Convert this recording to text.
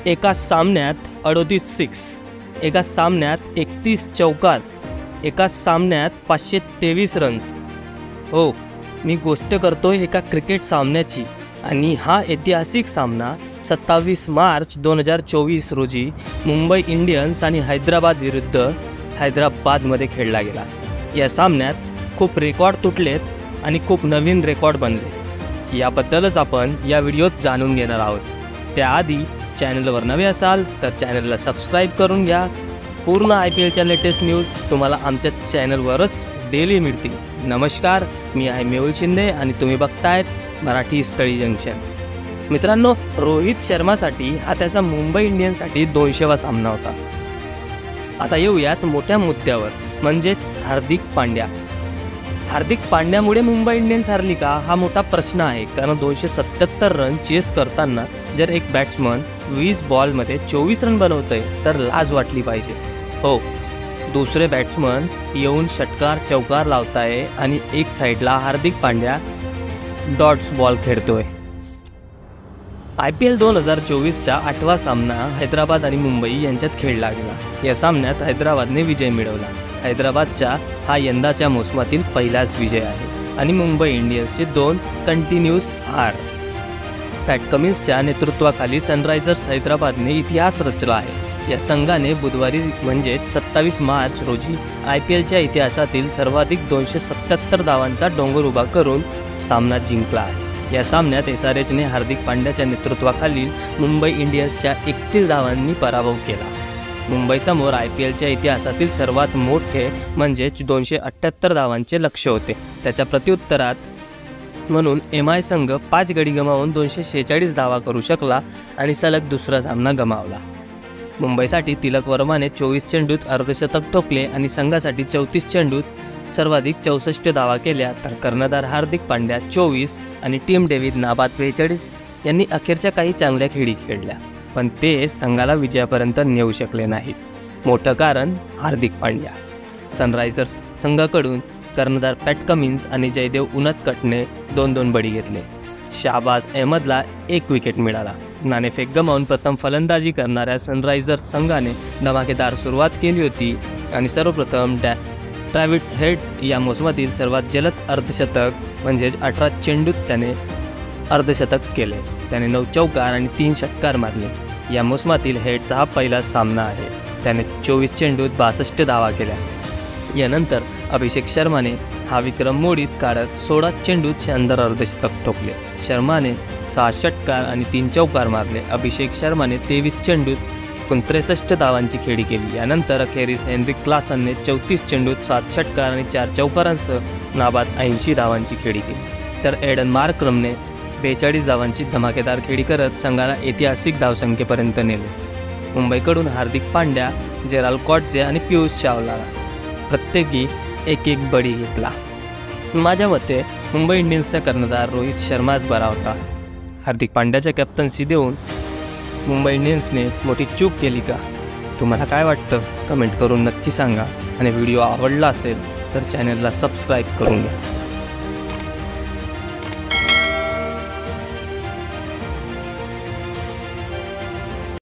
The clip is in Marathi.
एका सामन्यात 38 सिक्स, एका सामन्यात 31 चौकार, एका सामन्यात 523 रन। हो, मी गोष्ट करतोय एका क्रिकेट सामन्याची आणि हा ऐतिहासिक सामना 27 मार्च 2024 रोजी मुंबई इंडियन्स आणि हैदराबाद विरुद्ध हैदराबादमध्ये खेळला गेला। या सामन्यात खूप रेकॉर्ड तुटलेत आणि खूप नवीन रेकॉर्ड बनले। याबद्दलच आपण या व्हिडिओत जाणून घेणार आहोत। त्याआधी चॅनलवर नवे असाल तर चॅनलला सबस्क्राईब करून घ्या। पूर्ण IPLच्या लेटेस्ट न्यूज तुम्हाला आमच्या चॅनलवरच डेली मिळतील। नमस्कार, मी आहे मेहुल शिंदे आणि तुम्ही बघतायत मराठी स्थळी जंक्शन। मित्रांनो, रोहित शर्मासाठी हा त्याचा मुंबई इंडियन्ससाठी 200वा सामना होता। आता येऊयात मोठ्या मुद्द्यावर, म्हणजेच हार्दिक पांड्या। हार्दिक पांड्यामुळे मुंबई इंडियन्स हरली का हा मोठा प्रश्न आहे, कारण 277 रन चेस करताना जर एक बॅट्समन 20 बॉलमध्ये 24 रन बनवतोय तर लाज वाटली पाहिजे। हो, दुसरे बॅट्समन येऊन षटकार चौकार लावताय आणि एक साईडला हार्दिक पांड्या डॉट्स बॉल खेळतोय। IPL 2024चा 8वा सामना हैदराबाद आणि मुंबई यांच्यात खेळला गेला। या सामन्यात हैदराबादने विजय मिळवला। हैदराबादचा हा यंदाच्या मोसमातील पहिलाच विजय आहे आणि मुंबई इंडियन्सचे 2 कंटिन्यूस हार। पॅट कमिन्सच्या नेतृत्वाखाली सनरायझर्स हैदराबादने इतिहास रचला आहे। या संघाने बुधवारी म्हणजे 27 मार्च रोजी IPLच्या इतिहासातील सर्वाधिक 277 धावांचा डोंगर उभा करून सामना जिंकला आहे। या सामन्यात SRHने हार्दिक पांड्याच्या नेतृत्वाखालील मुंबई इंडियन्सच्या 31 धावांनी पराभव केला। मुंबईसमोर IPLच्या इतिहासातील सर्वात मोठे म्हणजे 278 धावांचे लक्ष्य होते। त्याच्या प्रत्युत्तरात म्हणून MI संघ 5 गडी गमावून 246 धावा करू शकला आणि सलग दुसरा सामना गमावला। मुंबईसाठी तिलक वर्माने 24 चेंडूत अर्धशतक ठोकले आणि संघासाठी 34 चेंडूत सर्वाधिक 64 धावा केल्या, तर कर्णधार हार्दिक पांड्या 24 आणि टीम डेव्हिड नाबाद 42 यांनी अखेरच्या काही चांगल्या खेळी खेळल्या, पण ते संघाला विजयापर्यंत नेऊ शकले नाहीत। मोठं कारण हार्दिक पांड्या। सनरायझर्स संघाकडून कर्णधार पॅट कमिन्स आणि जयदेव उनदकटने 2-2 बळी घेतले। शाहबाज अहमदला 1 विकेट मिळाला। नाणेफेक गमावून प्रथम फलंदाजी करणाऱ्या सनरायझर्स संघाने धमाकेदार सुरुवात केली होती आणि सर्वप्रथम ट्रॅव्हिस हेड्स या मोसमातील सर्वात जलद अर्धशतक म्हणजेच 18 चेंडूत त्याने अर्धशतक केले। त्याने 9 चौकार आणि 3 षटकार मारले। या मोसमातील हेड्सचा हा पहिला सामना आहे। त्याने 24 चेंडूत 62 धावा केल्या। यानंतर अभिषेक शर्माने हा विक्रम मोडीत काढत 16 चेंडूत शानदार अर्धशतक ठोकले। शर्माने 6 षटकार आणि 3 चौकार मारले। अभिषेक शर्माने 23 चेंडूत 63 धावांची खेळी केली। यानंतर अखेरीस हेनरिक क्लासनने 34 चेंडूत 7 षटकार आणि 4 चौकारांसह नाबाद 80 धावांची खेळी केली, तर एडन मार्क्रमने 42 धावांची धमाकेदार खेळी करत संघाला ऐतिहासिक धावसंख्येपर्यंत नेले। मुंबईकडून हार्दिक पांड्या, जेराल्ड कॉटजे आणि पियुष चावला प्रत्येकी 1-1 बळी घेतला। माझ्या मते मुंबई इंडियन्सचा कर्णधार रोहित शर्माच बरा होता। हार्दिक पांड्याच्या कॅप्टन्सी देऊन मुंबई इंडियन्सने मोठी चूक केली का? तुम्हाला काय वाटतं? कमेंट करून नक्की सांगा आणि व्हिडिओ आवडला असेल तर चॅनलला सबस्क्राईब करून घ्या।